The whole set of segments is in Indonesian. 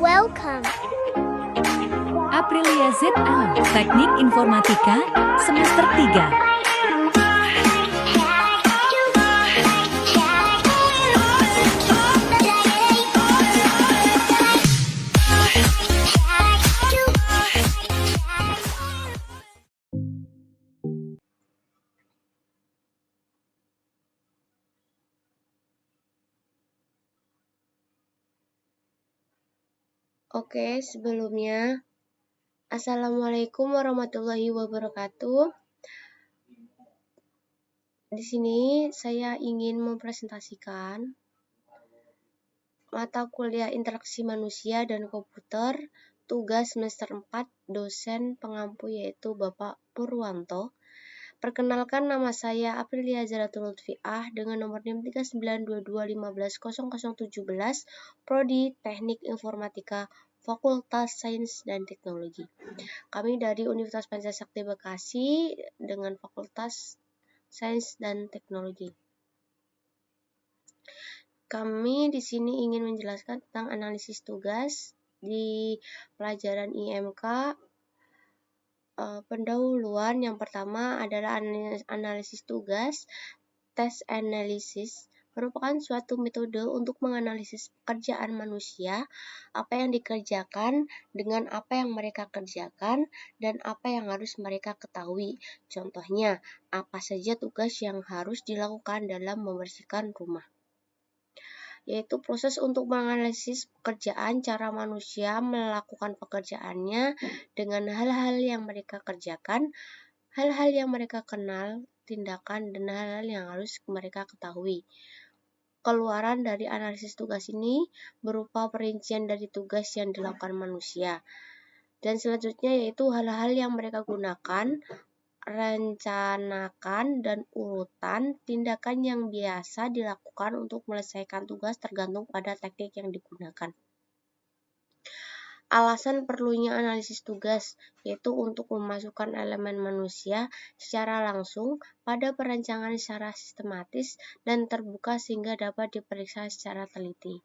Welcome. Aprilia ZA, Teknik Informatika, Semester 3. Oke, sebelumnya, Assalamualaikum warahmatullahi wabarakatuh. Di sini saya ingin mempresentasikan mata kuliah interaksi manusia dan komputer, tugas semester 4, dosen pengampu yaitu Bapak Purwanto. Perkenalkan, nama saya Aprilia Zaratul Lutfiah dengan nomor NIM 3922150017, Prodi Teknik Informatika, Fakultas Sains dan Teknologi. Kami dari Universitas Pancasakti Bekasi dengan Fakultas Sains dan Teknologi. Kami di sini ingin menjelaskan tentang analisis tugas di pelajaran IMK. Pendahuluan yang pertama adalah analisis tugas. Task analysis merupakan suatu metode untuk menganalisis pekerjaan manusia, apa yang dikerjakan, dengan apa yang mereka kerjakan, dan apa yang harus mereka ketahui. Contohnya, apa saja tugas yang harus dilakukan dalam membersihkan rumah. Yaitu proses untuk menganalisis pekerjaan, cara manusia melakukan pekerjaannya dengan hal-hal yang mereka kerjakan, hal-hal yang mereka kenal, tindakan, dan hal-hal yang harus mereka ketahui. Keluaran dari analisis tugas ini berupa perincian dari tugas yang dilakukan manusia. Dan selanjutnya yaitu hal-hal yang mereka gunakan, rencanakan, dan urutan tindakan yang biasa dilakukan untuk menyelesaikan tugas tergantung pada teknik yang digunakan. Alasan perlunya analisis tugas yaitu untuk memasukkan elemen manusia secara langsung pada perancangan secara sistematis dan terbuka sehingga dapat diperiksa secara teliti.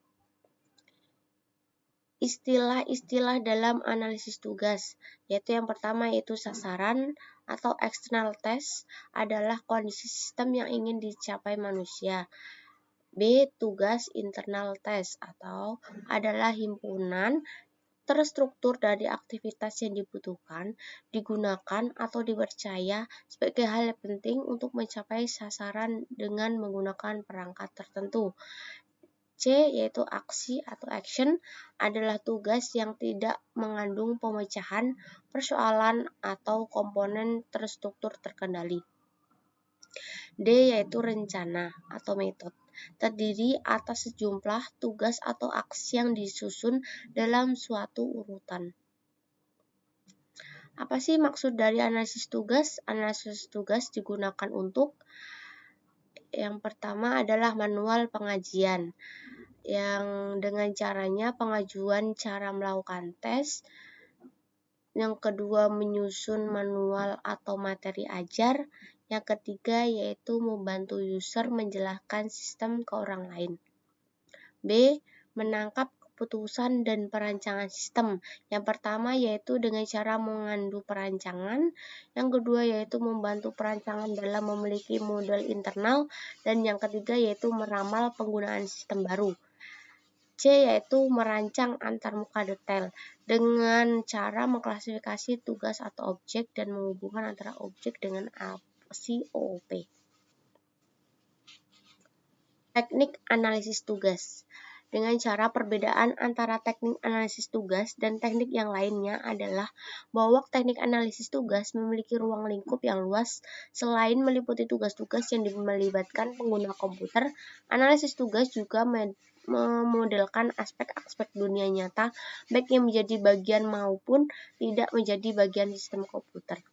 Istilah-istilah dalam analisis tugas, yaitu yang pertama yaitu sasaran atau external test adalah kondisi sistem yang ingin dicapai manusia. B. Tugas internal test atau adalah himpunan terstruktur dari aktivitas yang dibutuhkan, digunakan, atau dipercaya sebagai hal yang penting untuk mencapai sasaran dengan menggunakan perangkat tertentu. C. Yaitu aksi atau action adalah tugas yang tidak mengandung pemecahan, persoalan, atau komponen terstruktur terkendali. D. Yaitu rencana atau metode, terdiri atas sejumlah tugas atau aksi yang disusun dalam suatu urutan. Apa sih maksud dari analisis tugas? Analisis tugas digunakan untuk yang pertama adalah manual pengajian, yang dengan caranya pengajuan cara melakukan tes. Yang kedua menyusun manual atau materi ajar. Yang ketiga yaitu membantu user menjelaskan sistem ke orang lain. B. Menangkap keputusan dan perancangan sistem. Yang pertama yaitu dengan cara mengandu perancangan. Yang kedua yaitu membantu perancangan dalam memiliki model internal. Dan yang ketiga yaitu meramal penggunaan sistem baru. C. Yaitu merancang antarmuka detail dengan cara mengklasifikasi tugas atau objek dan menghubungkan antara objek dengan COP. Teknik analisis tugas. Dengan cara perbedaan antara teknik analisis tugas dan teknik yang lainnya adalah bahwa teknik analisis tugas memiliki ruang lingkup yang luas. Selain meliputi tugas-tugas yang melibatkan pengguna komputer, analisis tugas juga memodelkan aspek-aspek dunia nyata, baik yang menjadi bagian maupun tidak menjadi bagian sistem komputer.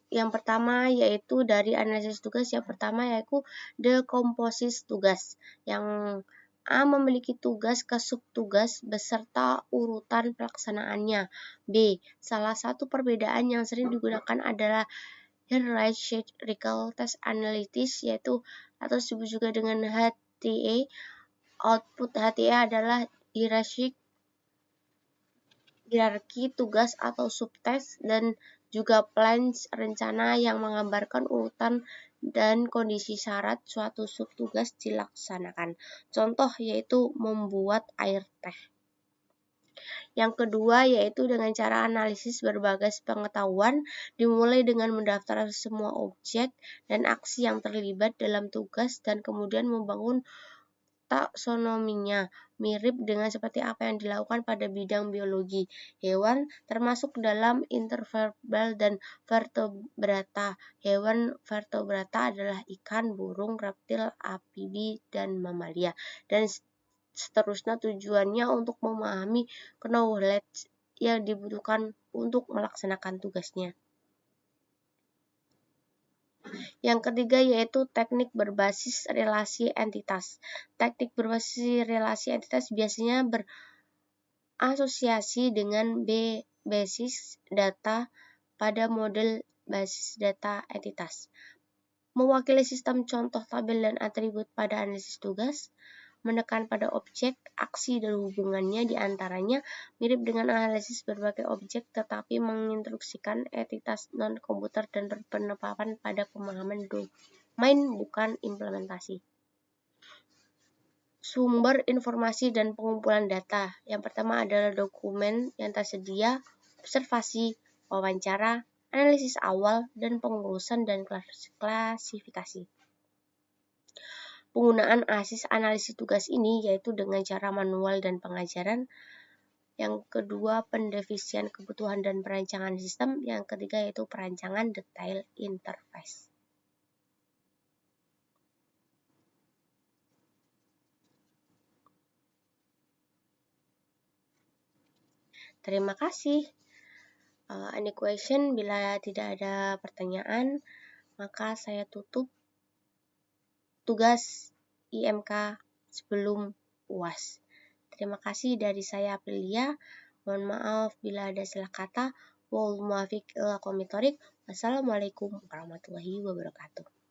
Yang pertama yaitu dari analisis tugas, yang pertama yaitu dekomposis tugas. Yang A. Memiliki tugas ke subtugas beserta urutan pelaksanaannya. B. Salah satu perbedaan yang sering digunakan adalah hierarchical task analysis, yaitu atau disebut juga dengan HTA, Output HTA adalah hierarki tugas atau subtask dan juga plans rencana yang menggambarkan urutan dan kondisi syarat suatu subtugas dilaksanakan. Contoh yaitu membuat air teh. Yang kedua yaitu dengan cara analisis berbagai pengetahuan, dimulai dengan mendaftar semua objek dan aksi yang terlibat dalam tugas dan kemudian membangun taksonominya, mirip dengan seperti apa yang dilakukan pada bidang biologi hewan, termasuk dalam invertebrata dan vertebrata. Hewan vertebrata adalah ikan, burung, reptil, amfibi, dan mamalia. Dan seterusnya, tujuannya untuk memahami knowledge yang dibutuhkan untuk melaksanakan tugasnya. Yang ketiga yaitu teknik berbasis relasi entitas. Teknik berbasis relasi entitas biasanya berasosiasi dengan basis data pada model basis data entitas. Mewakili sistem contoh tabel dan atribut pada analisis tugas, menekan pada objek, aksi, dan hubungannya di antaranya, mirip dengan analisis berbagai objek tetapi menginstruksikan entitas non-komputer dan berpenerapan pada pemahaman domain bukan implementasi. Sumber informasi dan pengumpulan data. Yang pertama adalah dokumen yang tersedia, observasi, wawancara, analisis awal, dan pengurusan dan klasifikasi. Penggunaan analisis tugas ini yaitu dengan cara manual dan pengajaran. Yang kedua, pendefinisian kebutuhan dan perancangan sistem. Yang ketiga yaitu perancangan detail interface. Terima kasih. Any question? Bila tidak ada pertanyaan, maka saya tutup tugas IMK sebelum UAS. Terima kasih dari saya Aprilia. Mohon maaf bila ada salah kata. Wassalamualaikum warahmatullahi wabarakatuh.